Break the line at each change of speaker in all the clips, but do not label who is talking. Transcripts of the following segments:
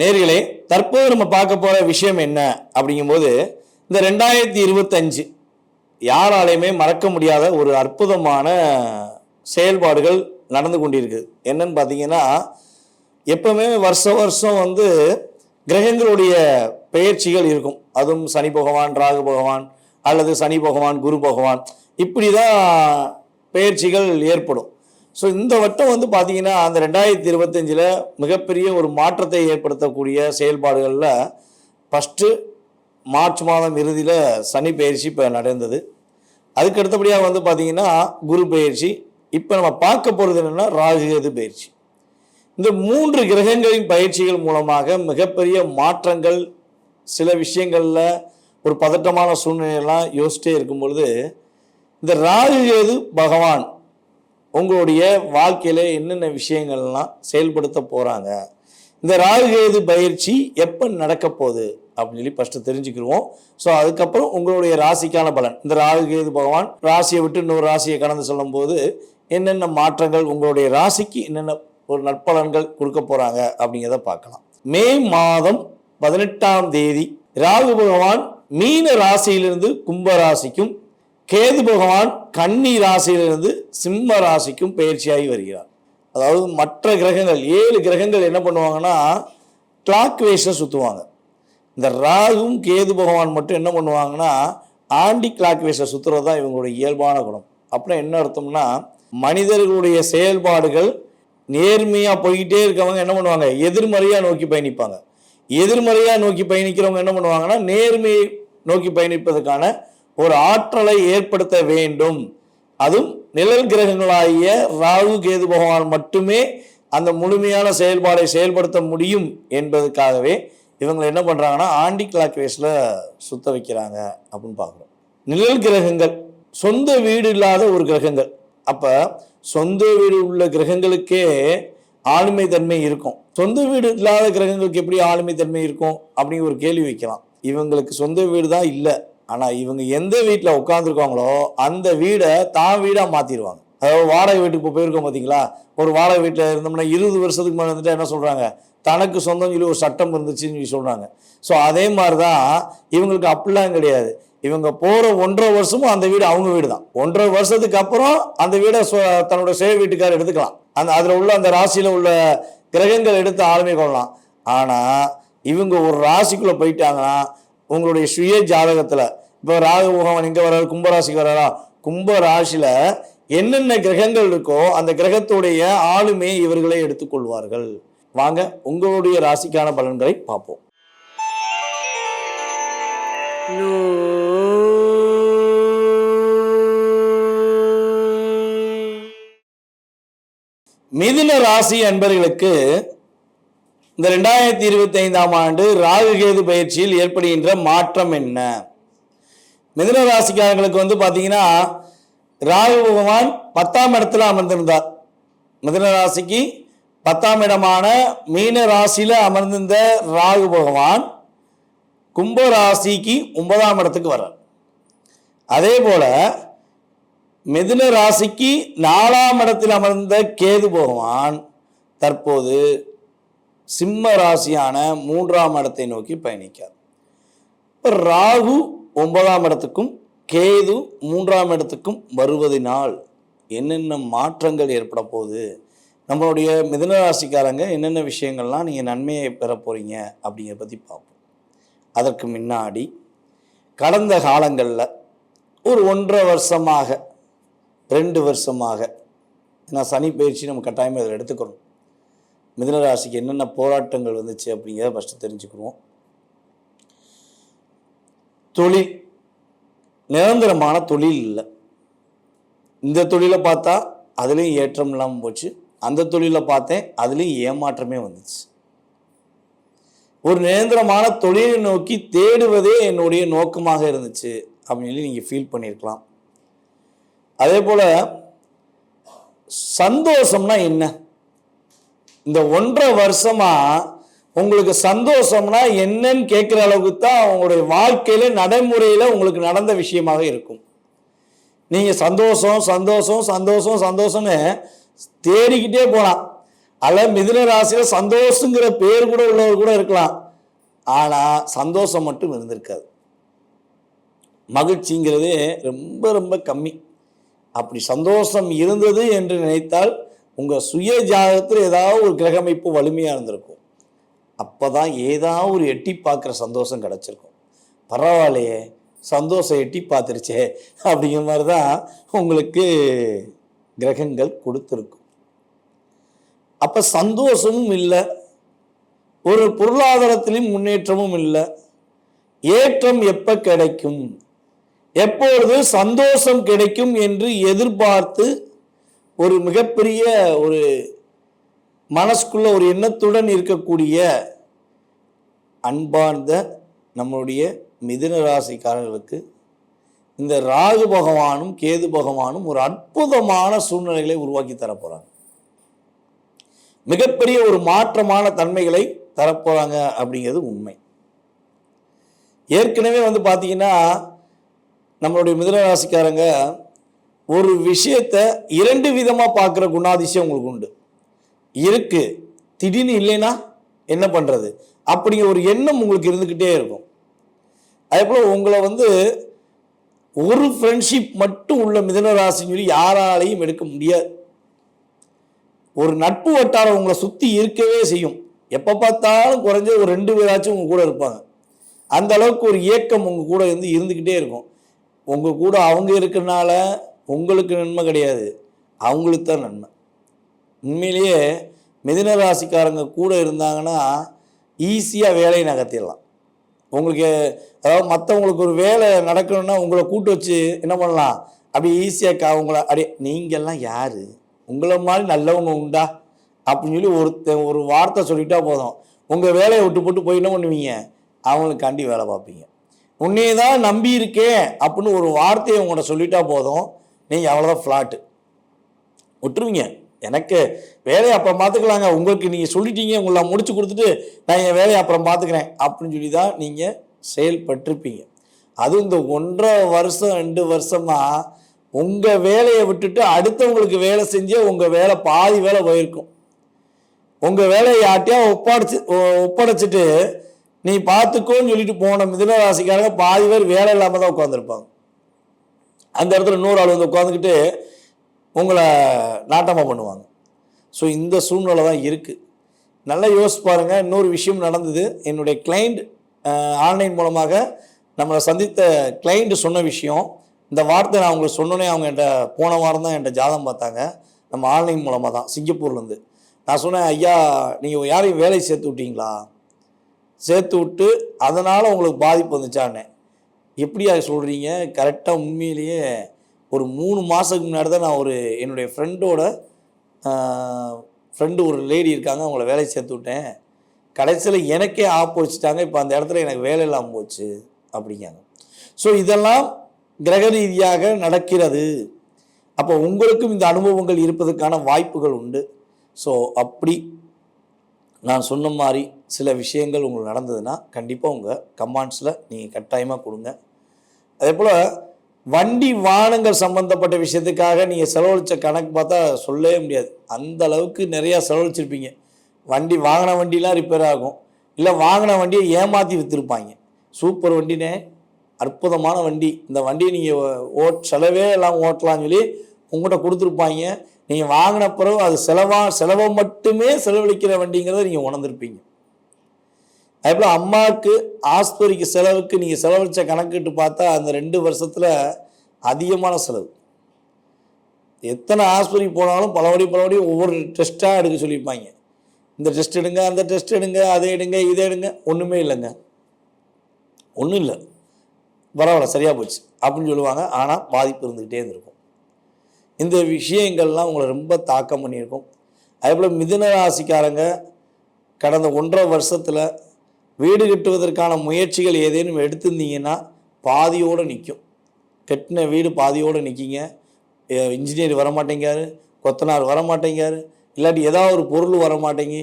நேர்களே, தற்போது நம்ம பார்க்க போற விஷயம் என்ன அப்படிங்கும்போது, இந்த 2025 யாராலையுமே மறக்க முடியாத ஒரு அற்புதமான செயல்பாடுகள் நடந்து கொண்டிருக்கு. என்னன்னு பார்த்தீங்கன்னா, எப்பவுமே வருஷம் வருஷம் கிரகங்களுடைய பெயர்ச்சிகள் இருக்கும். அதுவும் சனி பகவான், ராகு பகவான், அல்லது சனி பகவான், குரு பகவான், இப்படி தான் பெயர்ச்சிகள் ஏற்படும். ஸோ இந்த வட்டம் பார்த்தீங்கன்னா, அந்த 2025 மிகப்பெரிய ஒரு மாற்றத்தை ஏற்படுத்தக்கூடிய செயல்பாடுகளில் ஃபஸ்ட்டு மார்ச் மாதம் இறுதியில் சனி பயிற்சி இப்போ நடந்தது. அதுக்கு அடுத்தபடியாக பார்த்தீங்கன்னா குரு பயிற்சி. இப்போ நம்ம பார்க்க போகிறது என்னென்னா ராகு கேது பயிற்சி. இந்த 3 கிரகங்களின் பயிற்சிகள் மூலமாக மிகப்பெரிய மாற்றங்கள், சில விஷயங்களில் ஒரு பதட்டமான சூழ்நிலையெல்லாம் யோசிச்சிட்டே இருக்கும் பொழுது, இந்த ராகு கேது பகவான் உங்களுடைய வாழ்க்கையில் என்னென்ன விஷயங்கள்லாம் செயல்படுத்த போகிறாங்க, இந்த ராகு கேது பயிற்சி எப்போ நடக்க போகுது அப்படின்னு சொல்லி ஃபஸ்ட்டு தெரிஞ்சுக்கிடுவோம். ஸோ அதுக்கப்புறம் உங்களுடைய ராசிக்கான பலன், இந்த ராகு கேது பகவான் ராசியை விட்டு இன்னொரு ராசியை கடந்து சொல்லும் போது என்னென்ன மாற்றங்கள், உங்களுடைய ராசிக்கு என்னென்ன ஒரு நற்பலன்கள் கொடுக்க போகிறாங்க அப்படிங்கிறத பார்க்கலாம். மே மாதம் 18ஆம் தேதி ராகு பகவான் மீன ராசியிலிருந்து கும்ப ராசிக்கும், கேது பகவான் கன்னி ராசியிலிருந்து சிம்ம ராசிக்கும் பயிற்சியாகி வருகிறார். அதாவது மற்ற கிரகங்கள் 7 கிரகங்கள் என்ன பண்ணுவாங்கன்னா கிளாக் வைஸில் சுற்றுவாங்க. இந்த ராகும் கேது பகவான் மட்டும் என்ன பண்ணுவாங்கன்னா ஆண்டி கிளாக் வைஸில் சுற்றுறது தான் இவங்களுடைய இயல்பான குணம். அப்புறம் என்ன அர்த்தம்னா, மனிதர்களுடைய செயல்பாடுகள் நேர்மையாக போய்கிட்டே இருக்கவங்க என்ன பண்ணுவாங்க, எதிர்மறையாக நோக்கி பயணிப்பாங்க. எதிர்மறையாக நோக்கி பயணிக்கிறவங்க என்ன பண்ணுவாங்கன்னா நேர்மையை நோக்கி பயணிப்பதற்கான ஒரு ஆற்றலை ஏற்படுத்த வேண்டும். அதுவும் நிழல் கிரகங்களாகிய ராகு கேது பகவான் மட்டுமே அந்த முழுமையான செயல்பாடை செயல்படுத்த முடியும் என்பதற்காகவே இவங்க என்ன பண்ணுறாங்கன்னா ஆண்டி கிளாக் வைஸில் சுத்த வைக்கிறாங்க அப்படின்னு பார்க்குறோம். நிழல் கிரகங்கள் சொந்த வீடு இல்லாத ஒரு கிரகங்கள். அப்போ சொந்த வீடு உள்ள கிரகங்களுக்கே ஆளுமை தன்மை இருக்கும். சொந்த வீடு இல்லாத கிரகங்களுக்கு எப்படி ஆளுமை தன்மை இருக்கும் அப்படிங்கிற ஒரு கேள்வி வைக்கலாம். இவங்களுக்கு சொந்த வீடு தான் இல்லை, ஆனால் இவங்க எந்த வீட்டில் உட்காந்துருக்காங்களோ அந்த வீடை தான் வீடாக மாற்றிடுவாங்க. அதாவது வாடகை வீட்டுக்கு இப்போ போயிருக்கோம் பார்த்தீங்களா, ஒரு வாடகை வீட்டில் இருந்தோம்னா 20 வருஷத்துக்கு மேலே வந்துட்டு என்ன சொல்கிறாங்க, தனக்கு சொந்தம் சொல்லி ஒரு சட்டம் இருந்துச்சுன்னு சொல்லி சொல்கிறாங்க. ஸோ அதே மாதிரி தான் இவங்களுக்கு அப்படிலாம் கிடையாது. இவங்க போகிற 1.5 வருஷமும் அந்த வீடு அவங்க வீடு தான். 1.5 வருஷத்துக்கு அப்புறம் அந்த வீடை தன்னோட சேவை வீட்டுக்காரர் எடுத்துக்கலாம். அதில் உள்ள அந்த ராசியில் உள்ள கிரகங்கள் எடுத்து ஆளுமை கொள்ளலாம். ஆனால் இவங்க ஒரு ராசிக்குள்ளே போயிட்டாங்கன்னா உங்களுடைய சுய ஜாதகத்தில் இப்போ ராகு பகவான் எங்கே வர்றாரு, கும்பராசிக்கு வர்றாரா, கும்ப ராசியில் என்னென்ன கிரகங்கள் இருக்கோ அந்த கிரகத்துடைய ஆளுமையை இவர்களே எடுத்துக்கொள்வார்கள். வாங்க உங்களுடைய ராசிக்கான பலன்களை பார்ப்போம். மிதுன ராசி அன்பர்களுக்கு இந்த 2025ஆம் ஆண்டு ராகு கேது பயிற்சியில் ஏற்படுகின்ற மாற்றம் என்ன? மிதுன ராசிக்காரங்களுக்கு பார்த்தீங்கன்னா ராகு பகவான் 10ஆம் இடத்துல அமர்ந்திருந்தார். மிதுன ராசிக்கு 10ஆம் இடமான மீன ராசியில் அமர்ந்திருந்த ராகு பகவான் கும்ப ராசிக்கு 9ஆம் இடத்துக்கு வர்றார். அதே போல மிதுன ராசிக்கு 4ஆம் இடத்தில் அமர்ந்த கேது பகவான் தற்போது சிம்ம ராசியான 3ஆம் இடத்தை நோக்கி பயணிக்கார். ராகு 9ஆம் இடத்துக்கும் கேது 3ஆம் இடத்துக்கும் வருவதனால் என்னென்ன மாற்றங்கள் ஏற்பட போகுது, நம்மளுடைய மிதுன ராசிக்காரங்க என்னென்ன விஷயங்கள்லாம் நீங்கள் நன்மையை பெற போகிறீங்க அப்படிங்கிறத பற்றி பார்ப்போம். அதற்கு முன்னாடி கடந்த காலங்களில் ஒரு 1.5 வருஷமாக 2 வருஷமாக, ஏன்னா சனி பயிற்சி நம்ம கட்டாயமாக இதில் எடுத்துக்கணும், மிதுன ராசிக்கு என்னென்ன போராட்டங்கள் வந்துச்சு அப்படிங்கிறத ஃபஸ்ட்டு தெரிஞ்சுக்குவோம். தொழில் நிரந்தரமான தொழில் இல்லை. இந்த தொழிலை பார்த்தா அதுலேயும் ஏற்றம் இல்லாமல் போச்சு, அந்த தொழிலை பார்த்தேன் அதுலேயும் ஏமாற்றமே வந்துச்சு. ஒரு நிரந்தரமான தொழிலை நோக்கி தேடுவதே என்னுடைய நோக்கமாக இருந்துச்சு அப்படின்னு சொல்லி நீங்கள் ஃபீல் பண்ணியிருக்கலாம். அதே போல் சந்தோஷம்னா என்ன? இந்த 1.5 வருஷமாக உங்களுக்கு சந்தோஷம்னா என்னன்னு கேட்குற அளவுக்கு தான் உங்களுடைய வாழ்க்கையில் நடைமுறையில் உங்களுக்கு நடந்த விஷயமாக இருக்கும். நீங்கள் சந்தோஷம் சந்தோஷம் சந்தோஷம் சந்தோஷம்னு தேடிக்கிட்டே போகலாம். அதில் மிதுன ராசியில் சந்தோஷங்கிற பேர் கூட உள்ளவர் கூட இருக்கலாம், ஆனால் சந்தோஷம் மட்டும் இருந்திருக்காது. மகிழ்ச்சிங்கிறது ரொம்ப ரொம்ப கம்மி. அப்படி சந்தோஷம் இருந்தது என்று நினைத்தால் உங்கள் சுய ஜாதகத்தில் ஏதாவது ஒரு கிரக அமைப்பு வலிமையாக இருந்திருக்கும். அப்போ தான் ஏதாவது ஒரு எட்டி பார்க்குற சந்தோஷம் கிடச்சிருக்கும். பரவாயில்லையே, சந்தோஷம் எட்டி பார்த்துருச்சே அப்படிங்கிற மாதிரி தான் உங்களுக்கு கிரகங்கள் கொடுத்துருக்கும். அப்போ சந்தோஷமும் இல்லை, ஒரு பொருளாதாரத்திலும் முன்னேற்றமும் இல்லை. ஏற்றம் எப்போ கிடைக்கும், எப்பொழுது சந்தோஷம் கிடைக்கும் என்று எதிர்பார்த்து ஒரு மிகப்பெரிய ஒரு மனசுக்குள்ள ஒரு எண்ணத்துடன் இருக்கக்கூடிய அன்பார்ந்த நம்மளுடைய மிதுன ராசிக்காரர்களுக்கு இந்த ராகு பகவானும் கேது பகவானும் ஒரு அற்புதமான சூழ்நிலைகளை உருவாக்கி தரப்போறாங்க. மிகப்பெரிய ஒரு மாற்றமான தன்மைகளை தரப்போறாங்க அப்படிங்கிறது உண்மை. ஏற்கனவே பார்த்தீங்கன்னா நம்மளுடைய மிதுன ராசிக்காரங்க ஒரு விஷயத்தை 2 விதமாக பார்க்குற குணாதிசயம் உங்களுக்கு உண்டு. இருக்கு, திடீர்னு இல்லைன்னா என்ன பண்ணுறது அப்படிங்கிற ஒரு எண்ணம் உங்களுக்கு இருந்துக்கிட்டே இருக்கும். அதே போல் உங்களை ஒரு ஃப்ரெண்ட்ஷிப் மட்டும் உள்ள மிதுன ராசின்னு சொல்லி யாராலையும் எடுக்க முடியாது. ஒரு நட்பு வட்டாரம் உங்களை சுற்றி இருக்கவே செய்யும். எப்போ பார்த்தாலும் குறைஞ்ச ஒரு 2 பேராச்சும் உங்கள் கூட இருப்பாங்க. அந்த அளவுக்கு ஒரு இயக்கம் உங்கள் கூட இருந்துக்கிட்டே இருக்கும். உங்கள் கூட அவங்க இருக்கிறனால உங்களுக்கு நன்மை கிடையாது, அவங்களுக்கு தான் நன்மை. உண்மையிலேயே மிதுன ராசிக்காரங்க கூட இருந்தாங்கன்னா ஈஸியாக வேலையை நகர்த்திடலாம். உங்களுக்கு அதாவது மற்றவங்களுக்கு ஒரு வேலை நடக்கணும்னா உங்களை கூட்டு வச்சு என்ன பண்ணலாம், அப்படி ஈஸியாக உங்களை அப்படியே நீங்கள்லாம் யார், உங்களை மாதிரி நல்லவங்க உண்டா அப்படின்னு சொல்லி ஒரு வார்த்தை சொல்லிட்டா போதும், உங்கள் வேலையை விட்டு போட்டு போய் என்ன பண்ணுவீங்க, அவங்களுக்காண்டி வேலை பார்ப்பீங்க. உன்னையே தான் நம்பி இருக்கேன் அப்படின்னு ஒரு வார்த்தையை உங்கள்கிட்ட சொல்லிட்டா போதும், நீங்கள் அவ்வளோதான் ஃப்ளாட்டு விட்டுருவீங்க. எனக்கு வேலையை அப்புறம் பார்த்துக்கலாங்க, உங்களுக்கு நீங்கள் சொல்லிட்டீங்க, உங்களை முடிச்சு கொடுத்துட்டு நான் என் வேலையை அப்புறம் பார்த்துக்கிறேன் அப்படின்னு சொல்லி தான் நீங்கள் செயல்பட்டிருப்பீங்க. அதுவும் இந்த 1.5 வருஷம் 2 வருஷமாக உங்கள் வேலையை விட்டுட்டு அடுத்தவங்களுக்கு வேலை செஞ்சே உங்கள் வேலை பாதி வேலை போயிருக்கும். உங்கள் வேலையை யார்ட்டையா ஒப்படைச்சிட்டு நீ பார்த்துக்கோன்னு சொல்லிட்டு போன மிதுன ராசிக்காரங்க பாதி பேர் வேலை இல்லாமல் தான் உட்காந்துருப்பாங்க. அந்த இடத்துல இன்னொரு ஆள் உட்காந்துக்கிட்டு உங்களை நாட்டமாக பண்ணுவாங்க. ஸோ இந்த சூழ்நிலை தான் இருக்குது. நல்லா யோசிச்சு பாருங்கள். இன்னொரு விஷயம் நடந்தது. என்னுடைய கிளைண்ட் ஆன்லைன் மூலமாக நம்மளை சந்தித்த கிளைண்ட் சொன்ன விஷயம், இந்த வார்த்தை நான் அவங்களுக்கு சொன்னோன்னே அவங்க என்கிட்ட போன வாரம் தான் என்கிட்ட ஜாதகம் பார்த்தாங்க. நம்ம ஆன்லைன் மூலமாக தான், சிங்கப்பூர்லேருந்து. நான் சொன்னேன், ஐயா நீங்கள் யாரையும் வேலை சேர்த்து விட்டீங்களா, சேர்த்து விட்டு அதனால் உங்களுக்கு பாதிப்பு வந்துச்சான்னே. எப்படியா சொல்கிறீங்க, கரெக்டாக உண்மையிலேயே ஒரு 3 மாதத்துக்கு முன்னாடி தான் நான் என்னுடைய ஃப்ரெண்டு ஒரு லேடி இருக்காங்க, அவங்கள வேலை சேர்த்து விட்டேன், கடைசியில் எனக்கே ஆப்பு வச்சுட்டாங்க, இப்போ அந்த இடத்துல எனக்கு வேலை இல்லாமல் போச்சு அப்படிங்காங்க. ஸோ இதெல்லாம் கிரக ரீதியாக நடக்கிறது. அப்போ உங்களுக்கும் இந்த அனுபவங்கள் இருப்பதற்கான வாய்ப்புகள் உண்டு. ஸோ அப்படி நான் சொன்ன மாதிரி சில விஷயங்கள் உங்களுக்கு நடந்ததுன்னா கண்டிப்பாக உங்கள் கமெண்ட்ஸில் நீங்கள் கட்டாயமாக கொடுங்க. அதே போல் வண்டி வாகனங்கள் சம்மந்தப்பட்ட விஷயத்துக்காக நீங்கள் செலவழித்த கணக்கு பார்த்தா சொல்லவே முடியாது. அந்த அளவுக்கு நிறையா செலவழிச்சிருப்பீங்க. வாங்கின வண்டிலாம் ரிப்பேர் ஆகும், இல்லை வாங்கின வண்டியை ஏமாற்றி விற்றுருப்பாங்க. சூப்பர் வண்டினே, அற்புதமான வண்டி, இந்த வண்டியை நீங்கள் செலவே எல்லாம் ஓட்டலாம்னு சொல்லி உங்கள்கிட்ட கொடுத்துருப்பாங்க. நீங்கள் வாங்கின பிறகு அது செலவை மட்டுமே செலவழிக்கிற வண்டிங்கிறத நீங்கள் உணர்ந்திருப்பீங்க. அதேபோல் அம்மாவுக்கு ஆஸ்பத்திரிக்கு செலவுக்கு நீங்கள் செலவழித்த கணக்கிட்டு பார்த்தா அந்த 2 வருஷத்தில் அதிகமான செலவு. எத்தனை ஆஸ்பத்திரிக்கு போனாலும் பலபடி ஒவ்வொரு டெஸ்ட்டாக எடுக்க சொல்லியிருப்பாங்க. இந்த டெஸ்ட் எடுங்க, அந்த டெஸ்ட் எடுங்க, அதை எடுங்க, இதை எடுங்க. ஒன்றுமே இல்லைங்க, ஒன்றும் இல்லை, பரவாயில்ல சரியாக போச்சு அப்படின்னு சொல்லுவாங்க. ஆனால் பாதிப்பு இருந்துக்கிட்டே இருந்திருக்கும். இந்த விஷயங்கள்லாம் உங்களை ரொம்ப தாக்கம் பண்ணியிருக்கும். அதேபோல் மிதுன ராசிக்காரங்க கடந்த 1.5 வருஷத்தில் வீடு கட்டுவதற்கான முயற்சிகள் ஏதேனும் எடுத்திருந்தீங்கன்னா பாதியோடு நிற்கும். கட்டின வீடு பாதியோடு நிற்கிங்க. இன்ஜினியர் வரமாட்டேங்காரு, கொத்தனார் வரமாட்டேங்காரு, இல்லாட்டி ஏதாவது ஒரு பொருள் வரமாட்டேங்க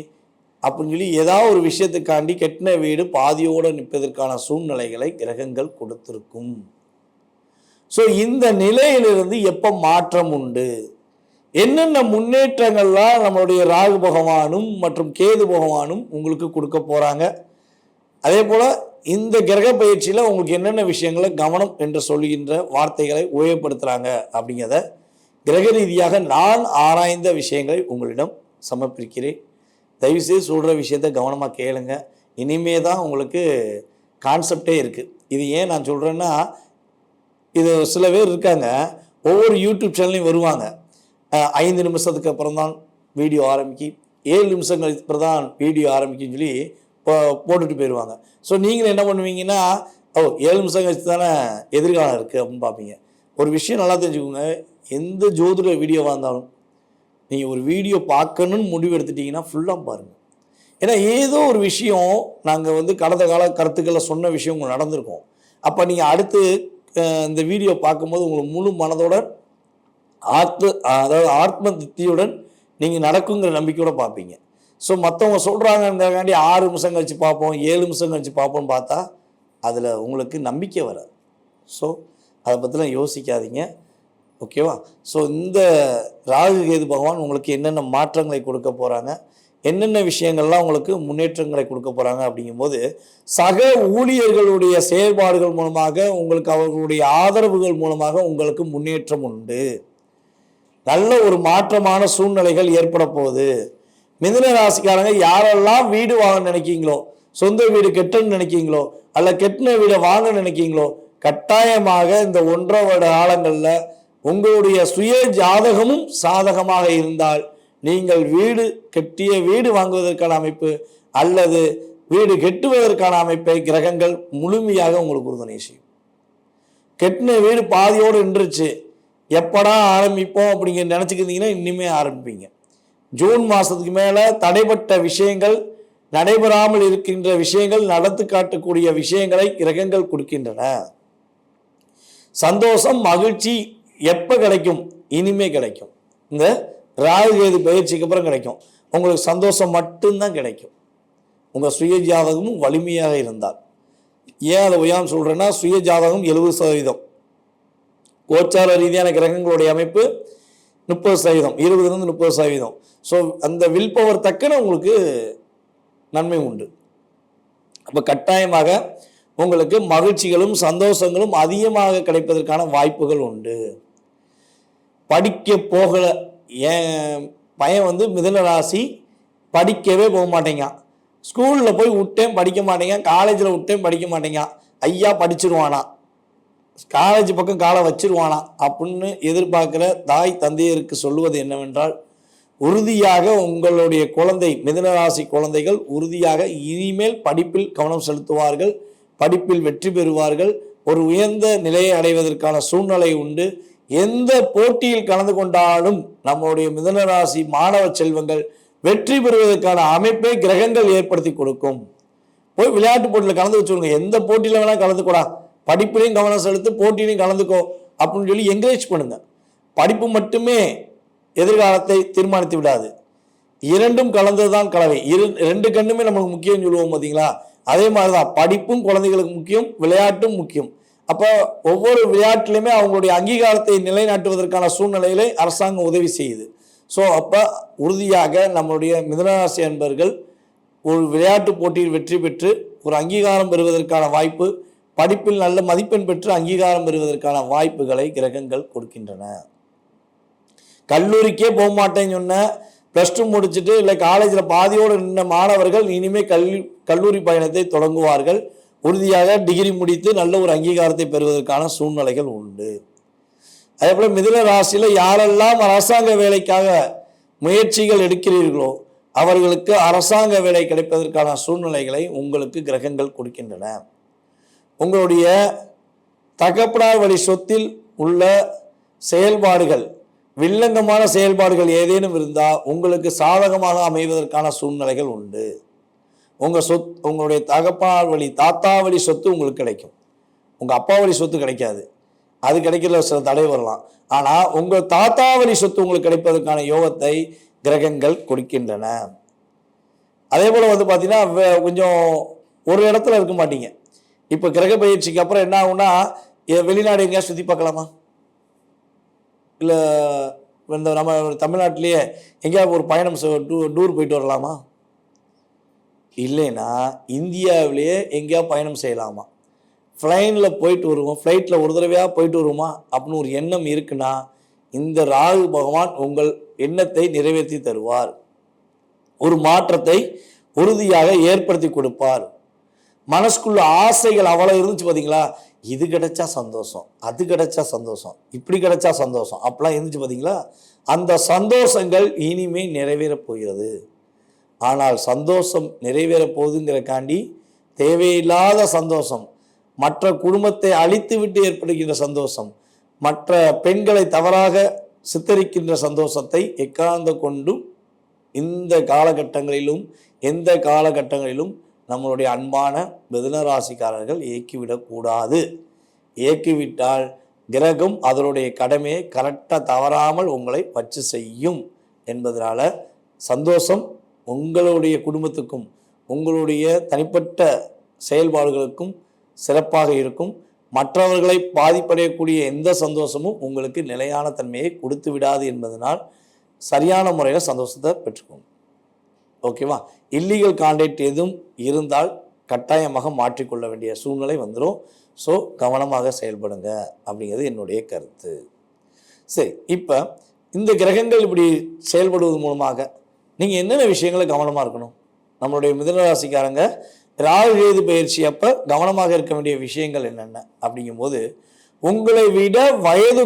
அப்படின்னு சொல்லி ஏதாவது ஒரு விஷயத்துக்காண்டி கட்டின வீடு பாதியோடு நிற்பதற்கான சூழ்நிலைகளை கிரகங்கள் கொடுத்துருக்கும். ஸோ இந்த நிலையிலிருந்து எப்போ மாற்றம் உண்டு, என்னென்ன முன்னேற்றங்கள்லாம் நம்மளுடைய ராகு பகவானும் மற்றும் கேது பகவானும் உங்களுக்கு கொடுக்க போகிறாங்க, அதே போல் இந்த கிரக பயிற்சியில் உங்களுக்கு என்னென்ன விஷயங்களை கவனம் என்று சொல்கின்ற வார்த்தைகளை உபயோகப்படுத்துகிறாங்க அப்படிங்கிறத கிரக ரீதியாக நான் ஆராய்ந்த விஷயங்களை உங்களிடம் சமர்ப்பிக்கிறேன். தயவுசெய்து சொல்கிற விஷயத்த கவனமாக கேளுங்க. இனிமே தான் உங்களுக்கு கான்செப்டே இருக்குது. இது ஏன் நான் சொல்கிறேன்னா, இது சில பேர் இருக்காங்க, ஒவ்வொரு யூடியூப் சேனல்லையும் வருவாங்க, 5 நிமிஷத்துக்கு அப்புறம் தான் வீடியோ ஆரம்பிக்கி, 7 நிமிஷம் கழித்து அப்புறம் தான் வீடியோ ஆரம்பிக்குன்னு சொல்லி போட்டுட்டு போயிடுவாங்க. ஸோ நீங்கள் என்ன பண்ணுவீங்கன்னா, 7 நிமிஷம் கழித்து தானே எதிர்காலம் இருக்குது அப்படின்னு பார்ப்பீங்க. ஒரு விஷயம் நல்லா தெரிஞ்சுக்கோங்க, எந்த ஜோதிட வீடியோவாக இருந்தாலும் நீங்கள் ஒரு வீடியோ பார்க்கணுன்னு முடிவு எடுத்துட்டிங்கன்னா ஃபுல்லாக பாருங்கள். ஏன்னா ஏதோ ஒரு விஷயம் நாங்கள் கடந்த கால கருத்துக்களை சொன்ன விஷயம் உங்களுக்கு நடந்திருக்கும். அப்போ நீங்கள் அடுத்து இந்த வீடியோ பார்க்கும்போது உங்களுக்கு முழு மனதோட அதாவது ஆத்ம திருப்தியுடன் நீங்கள் நடக்குங்கிற நம்பிக்கையோடு பார்ப்பீங்க. ஸோ மற்றவங்க சொல்கிறாங்கன்றக்காண்டி 6 நிமிஷம் கழித்து பார்ப்போம், 7 நிமிஷம் கழித்து பார்ப்போம்னு பார்த்தா அதில் உங்களுக்கு நம்பிக்கை வராது. ஸோ அதை பற்றிலாம் யோசிக்காதீங்க, ஓகேவா? ஸோ இந்த ராகு கேது பகவான் உங்களுக்கு என்னென்ன மாற்றங்களை கொடுக்க போகிறாங்க, என்னென்ன விஷயங்கள்லாம் உங்களுக்கு முன்னேற்றங்களை கொடுக்க போகிறாங்க அப்படிங்கும்போது, சக ஊழியர்களுடைய செயல்பாடுகள் மூலமாக உங்களுக்கு, அவர்களுடைய ஆதரவுகள் மூலமாக உங்களுக்கு முன்னேற்றம் உண்டு. நல்ல ஒரு மாற்றமான சூழ்நிலைகள் ஏற்பட போகுது. மிதுன ராசிக்காரங்க யாரெல்லாம் வீடு வாங்க நினைக்கீங்களோ, சொந்த வீடு கெட்டன்னு நினைக்கீங்களோ, அல்ல கெட்டின வீடை வாங்க நினைக்கீங்களோ, கட்டாயமாக இந்த 1.5 வருட காலங்களில் உங்களுடைய சுய ஜாதகமும் சாதகமாக இருந்தால் நீங்கள் கட்டிய வீடு வாங்குவதற்கான அமைப்பு அல்லது வீடு கெட்டுவதற்கான அமைப்பை கிரகங்கள் முழுமையாக உங்களுக்கு உறுதுணை செய்யும். கெட்டின வீடு பாதியோடு நின்றுச்சு, எப்படா ஆரம்பிப்போம் அப்படிங்கிற நினச்சிக்கிட்டீங்கன்னா இனிமே ஆரம்பிப்பீங்க. ஜூன் மாதத்துக்கு மேலே தடைப்பட்ட விஷயங்கள், நடைபெறாமல் இருக்கின்ற விஷயங்கள், நடத்து காட்டக்கூடிய விஷயங்களை கிரகங்கள் கொடுக்கின்றன. சந்தோஷம் மகிழ்ச்சி எப்போ கிடைக்கும்? இனிமே கிடைக்கும். இந்த ராகு கேது பயிற்சிக்கு அப்புறம் கிடைக்கும். உங்களுக்கு சந்தோஷம் மட்டும்தான் கிடைக்கும், உங்கள் சுய ஜாதகமும் வலிமையாக இருந்தால். ஏன் அதை உயாம் சொல்கிறேன்னா, சுய ஜாதகம் 70%, கோச்சார ரீதியான கிரகங்களுடைய அமைப்பு 30%, 20லிருந்து 30%. ஸோ அந்த வில் பவர் தக்கன உங்களுக்கு நன்மை உண்டு. அப்போ கட்டாயமாக உங்களுக்கு மகிழ்ச்சிகளும் சந்தோஷங்களும் அதிகமாக கிடைப்பதற்கான வாய்ப்புகள் உண்டு. படிக்க போகல, என் பையன் மிதுன ராசி படிக்கவே போக மாட்டேங்க, ஸ்கூலில் போய் விட்டேன் படிக்க மாட்டேங்க, காலேஜில் விட்டேன் படிக்க மாட்டேங்க, ஐயா படிச்சிருவானா, காலேஜ் பக்கம் காலை வச்சிருவானா அப்படின்னு எதிர்பார்க்குற தாய் தந்தையருக்கு சொல்லுவது என்னவென்றால், உறுதியாக உங்களுடைய குழந்தை, மிதுன ராசி குழந்தைகள் உறுதியாக இனிமேல் படிப்பில் கவனம் செலுத்துவார்கள், படிப்பில் வெற்றி பெறுவார்கள், ஒரு உயர்ந்த நிலையை அடைவதற்கான சூழ்நிலை உண்டு. எந்த போட்டியில் கலந்து கொண்டாலும் நம்முடைய மிதுன ராசி மாணவ செல்வங்கள் வெற்றி பெறுவதற்கான அமைப்பை கிரகங்கள் ஏற்படுத்தி கொடுக்கும். போய் விளையாட்டு போட்டியில் கலந்து வச்சுருங்க, எந்த போட்டியில் வேணால் கலந்துக்கூடா, படிப்புலையும் கவனம் செலுத்து, போட்டியிலையும் கலந்துக்கோ அப்படின்னு சொல்லி என்கரேஜ் பண்ணுங்க. படிப்பு மட்டுமே எதிர்காலத்தை தீர்மானித்து விடாது, இரண்டும் கலந்ததுதான் கலவை. 2 கண்ணுமே நம்மளுக்கு முக்கியம் சொல்லுவோம் பார்த்தீங்களா, அதே மாதிரி தான் படிப்பும் குழந்தைகளுக்கு முக்கியம், விளையாட்டும் முக்கியம். அப்போ ஒவ்வொரு விளையாட்டிலையுமே அவங்களுடைய அங்கீகாரத்தை நிலைநாட்டுவதற்கான சூழ்நிலையிலே அரசாங்கம் உதவி செய்யுது. ஸோ அப்போ உறுதியாக நம்மளுடைய மிதுனராசி அன்பர்கள் ஒரு விளையாட்டு போட்டியில் வெற்றி பெற்று ஒரு அங்கீகாரம் பெறுவதற்கான வாய்ப்பு, படிப்பில் நல்ல மதிப்பெண் பெற்று அங்கீகாரம் பெறுவதற்கான வாய்ப்புகளை கிரகங்கள் கொடுக்கின்றன. கல்லூரிக்கே போக மாட்டேன்னு சொன்ன, +2 முடிச்சுட்டு இல்லை காலேஜில் பாதியோடு நின்ற மாணவர்கள் இனிமேல் கல்லூரி பயணத்தை தொடங்குவார்கள். உறுதியாக டிகிரி முடித்து நல்ல ஒரு அங்கீகாரத்தை பெறுவதற்கான சூழ்நிலைகள் உண்டு. அதே போல் மிதுன ராசியில் யாரெல்லாம் அரசாங்க வேலைக்காக முயற்சிகள் எடுக்கிறீர்களோ அவர்களுக்கு அரசாங்க வேலை கிடைப்பதற்கான சூழ்நிலைகளை உங்களுக்கு கிரகங்கள் கொடுக்கின்றன. உங்களுடைய தகப்பனார் வழி சொத்தில் உள்ள செயல்பாடுகள், வில்லங்கமான செயல்பாடுகள் ஏதேனும் இருந்தால் உங்களுக்கு சாதகமாக அமைவதற்கான சூழ்நிலைகள் உண்டு. உங்களுடைய தகப்பனார் வழி தாத்தா வழி சொத்து உங்களுக்கு கிடைக்கும், உங்கள் அப்பா வழி சொத்து கிடைக்காது, அது கிடைக்கிறதுல சில தடை வரலாம். ஆனால் உங்கள் தாத்தா வழி சொத்து உங்களுக்கு கிடைப்பதற்கான யோகத்தை கிரகங்கள் கொடுக்கின்றன. அதே போல் பார்த்தீங்கன்னா கொஞ்சம் ஒரு இடத்துல இருக்க மாட்டீங்க. இப்போ கிரக பயிற்சிக்கு அப்புறம் என்ன ஆகும்னா, வெளிநாடு எங்கேயா சுற்றி பார்க்கலாமா? இல்லை இந்த நம்ம தமிழ்நாட்டிலேயே எங்கேயாவது ஒரு பயணம் டூர் போயிட்டு வரலாமா? இல்லைன்னா இந்தியாவிலேயே எங்கேயா பயணம் செய்யலாமா? ஃப்ளைனில் போயிட்டு வருவோம், ஃப்ளைட்டில் ஒரு தடவையாக போயிட்டு வருவோமா அப்படின்னு ஒரு எண்ணம் இருக்குன்னா இந்த ராகு பகவான் உங்கள் எண்ணத்தை நிறைவேற்றி தருவார். ஒரு மாற்றத்தை உறுதியாக ஏற்படுத்தி கொடுப்பார். மனசுக்குள்ள ஆசைகள் அவ்வளோ இருந்துச்சு பார்த்தீங்களா, இது கிடைச்சா சந்தோஷம், அது கிடைச்சா சந்தோஷம், இப்படி கிடைச்சா சந்தோஷம், அப்படிலாம் இருந்துச்சு பார்த்தீங்களா, அந்த சந்தோஷங்கள் இனிமே நிறைவேறப் போகிறது. ஆனால் சந்தோஷம் நிறைவேறப் போகுதுங்கிறக்காண்டி தேவையில்லாத சந்தோஷம், மற்ற குடும்பத்தை அழித்து விட்டு ஏற்படுகின்ற சந்தோஷம், மற்ற பெண்களை தவறாக சித்தரிக்கின்ற சந்தோஷத்தை எக்காந்த கொண்டும் இந்த காலகட்டங்களிலும் எந்த காலகட்டங்களிலும் நம்மளுடைய அன்பான மிதுன ராசிக்காரர்கள் இயக்கிவிடக்கூடாது. இயக்கிவிட்டால் கிரகம் அதனுடைய கடமையை கரெக்டாக தவறாமல் உங்களை வச்சு செய்யும் என்பதனால சந்தோஷம் உங்களுடைய குடும்பத்துக்கும் உங்களுடைய தனிப்பட்ட செயல்பாடுகளுக்கும் சிறப்பாக இருக்கும். மற்றவர்களை பாதிப்படையக்கூடிய எந்த சந்தோஷமும் உங்களுக்கு நிலையான தன்மையை கொடுத்து விடாது என்பதனால் சரியான முறையில் சந்தோஷத்தை பெற்றுக்கோங்க. ஓகேவா? இல்லீகல் கான்டாக்ட் எதுவும் இருந்தால் கட்டாயமாக மாற்றிக்கொள்ள வேண்டிய சூழ்நிலை வந்துடும். ஸோ கவனமாக செயல்படுங்க அப்படிங்கிறது என்னுடைய கருத்து. சரி, இப்போ இந்த கிரகங்கள் இப்படி செயல்படுவது மூலமாக நீங்கள் என்னென்ன விஷயங்களை கவனமாக இருக்கணும்? நம்மளுடைய மிதுன ராசிக்காரங்க ராகு கேது பயிற்சி அப்போ கவனமாக இருக்க வேண்டிய விஷயங்கள் என்னென்ன அப்படிங்கும்போது, உங்களை விட வயது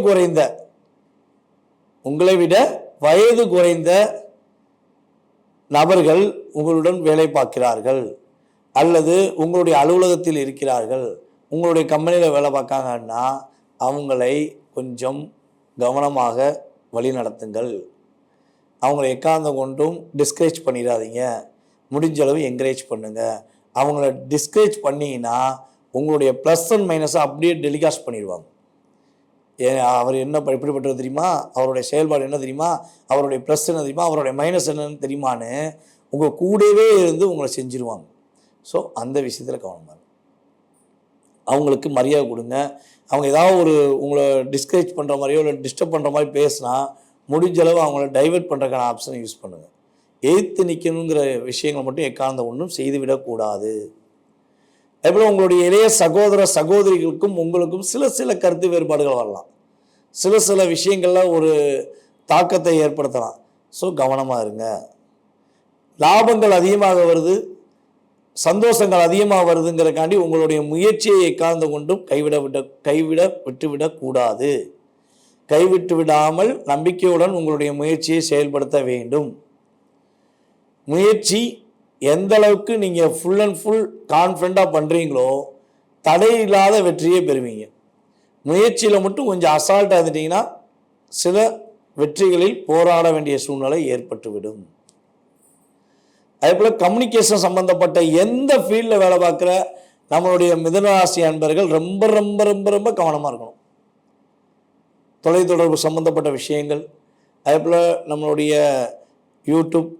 குறைந்த நபர்கள் உங்களுடன் வேலை பார்க்கிறார்கள் அல்லது உங்களுடைய அலுவலகத்தில் இருக்கிறார்கள், உங்களுடைய கம்பெனியில் வேலை பார்க்காங்கன்னா அவங்களை கொஞ்சம் கவனமாக வழி நடத்துங்கள். அவங்கள எக்காந்தம் கொண்டும் டிஸ்கரேஜ் பண்ணிடாதீங்க, முடிஞ்ச அளவு என்கரேஜ் பண்ணுங்கள். அவங்கள டிஸ்கரேஜ் பண்ணிங்கன்னா உங்களுடைய ப்ளஸ் அண்ட் மைனஸை அப்படியே டெலிகாஸ்ட் பண்ணிடுவாங்க. அவர் என்ன எப்படிப்பட்டது தெரியுமா, அவருடைய செயல்பாடு என்ன தெரியுமா, அவருடைய ப்ளஸ் என்ன தெரியுமா, அவருடைய மைனஸ் என்னன்னு தெரியுமான்னு உங்கள் கூடவே இருந்து உங்களை செஞ்சுருவாங்க. ஸோ அந்த விஷயத்தில் கவனமாக அவங்களுக்கு மரியாதை கொடுங்க. அவங்க ஏதாவது ஒரு உங்களை டிஸ்கரேஜ் பண்ணுற மாதிரியோ இல்லை டிஸ்டர்ப் பண்ணுற மாதிரி பேசினா முடிஞ்ச அளவு அவங்கள டைவெர்ட் பண்ணுறதுக்கான ஆப்ஷனை யூஸ் பண்ணுங்கள். எதிர்த்து நிற்கணுங்கிற விஷயங்களை மட்டும் எக்காந்த ஒன்றும் செய்துவிடக்கூடாது. அதேபோல் உங்களுடைய இளைய சகோதர சகோதரிகளுக்கும் உங்களுக்கும் சில கருத்து வேறுபாடுகள் வரலாம், சில விஷயங்களில் ஒரு தாக்கத்தை ஏற்படுத்தலாம். ஸோ கவனமாக இருங்க. லாபங்கள் அதிகமாக வருது, சந்தோஷங்கள் அதிகமாக வருதுங்கிறக்காண்டி உங்களுடைய முயற்சியை எக்காந்த கொண்டும் விட்டுவிடக்கூடாது. கைவிட்டு விடாமல் நம்பிக்கையுடன் உங்களுடைய முயற்சியை செயல்படுத்த வேண்டும். முயற்சி எந்த அளவுக்கு நீங்கள் ஃபுல் அண்ட் ஃபுல் கான்ஃபிடண்ட்டாக பண்ணுறீங்களோ தடையில்லாத வெற்றியை பெறுவீங்க. முயற்சியில் மட்டும் கொஞ்சம் அசால்ட்டாக இருந்துட்டிங்கன்னா சில வெற்றிகளில் போராட வேண்டிய சூழ்நிலை ஏற்பட்டுவிடும். அதேபோல் கம்யூனிகேஷன் சம்பந்தப்பட்ட எந்த ஃபீல்டில் வேலை பார்க்குற நம்மளுடைய மிதுனராசி அன்பர்கள் ரொம்ப ரொம்ப ரொம்ப ரொம்ப கவனமாக இருக்கணும். தொலைத்தொடர்பு சம்பந்தப்பட்ட விஷயங்கள், அதேபோல் நம்மளுடைய யூடியூப்,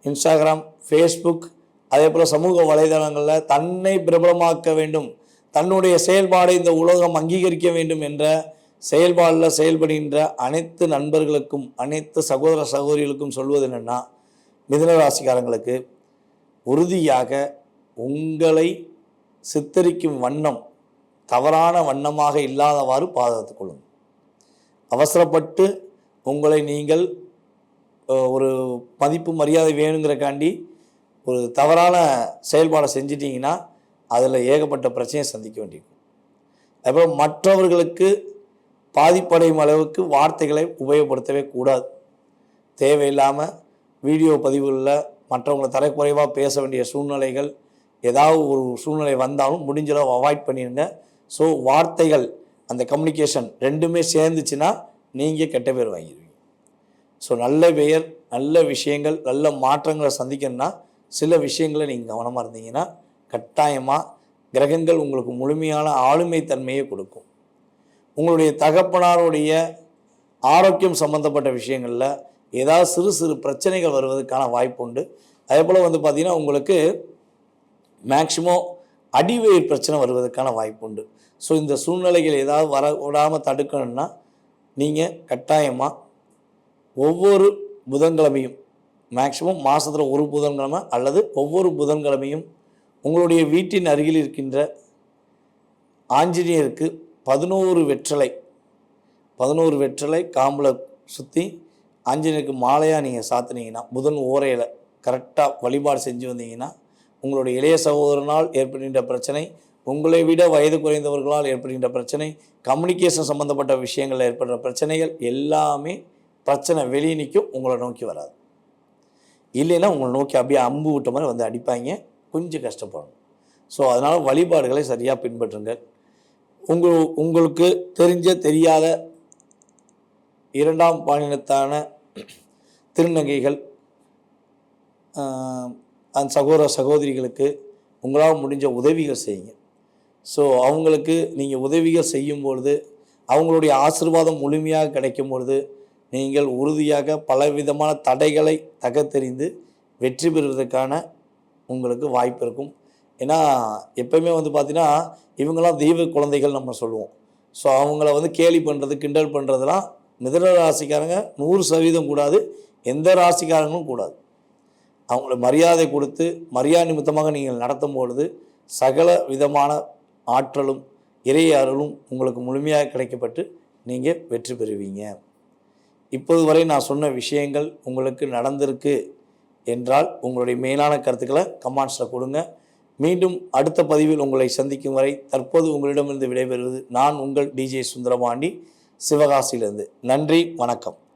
இன்ஸ்டாகிராம், ஃபேஸ்புக், அதே போல் சமூக வலைதளங்களில் தன்னை பிரபலமாக்க வேண்டும், தன்னுடைய செயல்பாடை இந்த உலகம் அங்கீகரிக்க வேண்டும் என்ற செயல்பாடில் செயல்படுகின்ற அனைத்து நண்பர்களுக்கும் அனைத்து சகோதர சகோதரிகளுக்கும் சொல்வது என்னென்னா, மிதுனராசிக்காரங்களுக்கு உறுதியாக உங்களை சித்தரிக்கும் வண்ணம் தவறான வண்ணமாக இல்லாதவாறு பாதுகாத்துக் கொள்ளுங்கள். அவசரப்பட்டு உங்களை நீங்கள் ஒரு மதிப்பு மரியாதை வேணுங்கிறக்காண்டி ஒரு தவறான செயல்பாடை செஞ்சிட்டிங்கன்னா அதில் ஏகப்பட்ட பிரச்சனையை சந்திக்க வேண்டியிருக்கும். அப்புறம் மற்றவர்களுக்கு பாதிப்படையும் அளவுக்கு வார்த்தைகளை உபயோகப்படுத்தவே கூடாது. தேவையில்லாமல் வீடியோ பதிவுகளில் மற்றவங்களை தரக்குறைவாக பேச வேண்டிய சூழ்நிலைகள் ஏதாவது ஒரு சூழ்நிலை வந்தாலும் முடிஞ்சளவு அவாய்ட் பண்ணிடுங்க. ஸோ வார்த்தைகள், அந்த கம்யூனிகேஷன் ரெண்டுமே சேர்ந்துச்சுன்னா நீங்கள் கெட்ட பேர் வாங்கிடுவீங்க. ஸோ நல்ல பெயர், நல்ல விஷயங்கள், நல்ல மாற்றங்களை சந்திக்கணும்னா சில விஷயங்களை நீங்கள் கவனமாக இருந்தீங்கன்னா கட்டாயமாக கிரகங்கள் உங்களுக்கு முழுமையான ஆளுமை தன்மையை கொடுக்கும். உங்களுடைய தகப்பனாருடைய ஆரோக்கியம் சம்பந்தப்பட்ட விஷயங்களில் ஏதாவது சிறு பிரச்சனைகள் வருவதற்கான வாய்ப்பு உண்டு. அதே போல் பார்த்திங்கன்னா உங்களுக்கு மேக்சிமம் அடிவயிறு பிரச்சனை வருவதற்கான வாய்ப்பு உண்டு. ஸோ இந்த சூழ்நிலைகள் ஏதாவது வர விடாமல் தடுக்கணும்னா நீங்கள் கட்டாயமாக ஒவ்வொரு புதன்கிழமையும், மேக்சிமம் மாதத்தில் ஒரு புதன்கிழமை அல்லது ஒவ்வொரு புதன்கிழமையும் உங்களுடைய வீட்டின் அருகில் இருக்கின்ற ஆஞ்சநேயருக்கு 11 வெற்றலை காம்பில் சுற்றி ஆஞ்சநேயருக்கு மாலையாக நீங்கள் சாத்துனீங்கன்னா, புதன் ஓரையில் கரெக்டாக வழிபாடு செஞ்சு வந்தீங்கன்னா, உங்களுடைய இளைய சகோதரனால் ஏற்படுகின்ற பிரச்சனை, உங்களை விட வயது குறைந்தவர்களால் ஏற்படுகின்ற பிரச்சனை, கம்யூனிகேஷன் சம்மந்தப்பட்ட விஷயங்களில் ஏற்படுற பிரச்சனைகள் எல்லாமே பிரச்சனை வெளியே நிற்கும், உங்களை நோக்கி வராது. இல்லைன்னா உங்களை நோக்கி அப்படியே அம்பு விட்ட மாதிரி வந்து அடிப்பாங்க, கொஞ்சம் கஷ்டப்படணும். ஸோ அதனால் வழிபாடுகளை சரியாக பின்பற்றுங்கள். உங்களுக்கு தெரியாத 2ஆம் பாலினத்தான திருநங்கைகள், அந்த சகோதரிகளுக்கு உங்களால் முடிஞ்ச உதவிகள் செய்யுங்க. ஸோ அவங்களுக்கு நீங்கள் உதவிகள் செய்யும்பொழுது, அவங்களுடைய ஆசீர்வாதம் முழுமையாக கிடைக்கும் பொழுது, நீங்கள் உறுதியாக பலவிதமான தடைகளை தகர்த்தெறிந்து வெற்றி பெறுவதற்கான உங்களுக்கு வாய்ப்பு இருக்கும். ஏன்னா எப்போயுமே வந்து பார்த்திங்கன்னா, இவங்களாம் தெய்வ குழந்தைகள் நம்ம சொல்லுவோம். ஸோ அவங்கள வந்து கேலி பண்ணுறது, கிண்டல் பண்ணுறதுலாம் மிதுன ராசிக்காரங்க 100% கூடாது, எந்த ராசிக்காரங்களும் கூடாது. அவங்கள மரியாதை கொடுத்து மரியாதை நிமித்தமாக நீங்கள் நடத்தும் பொழுது சகல விதமான ஆற்றலும் இறை அருளும் உங்களுக்கு முழுமையாக கிடைக்கப்பட்டு நீங்கள் வெற்றி பெறுவீங்க. இப்போது வரை நான் சொன்ன விஷயங்கள் உங்களுக்கு நடந்திருக்கு என்றால் உங்களுடைய மேலான கருத்துக்களை கமெண்ட்ஸில் கொடுங்க. மீண்டும் அடுத்த பதிவில் உங்களை சந்திக்கும் வரை தற்போது உங்களிடமிருந்து விடைபெறுவது நான் உங்கள் டிஜே சுந்தரபாண்டி, சிவகாசியிலிருந்து. நன்றி, வணக்கம்.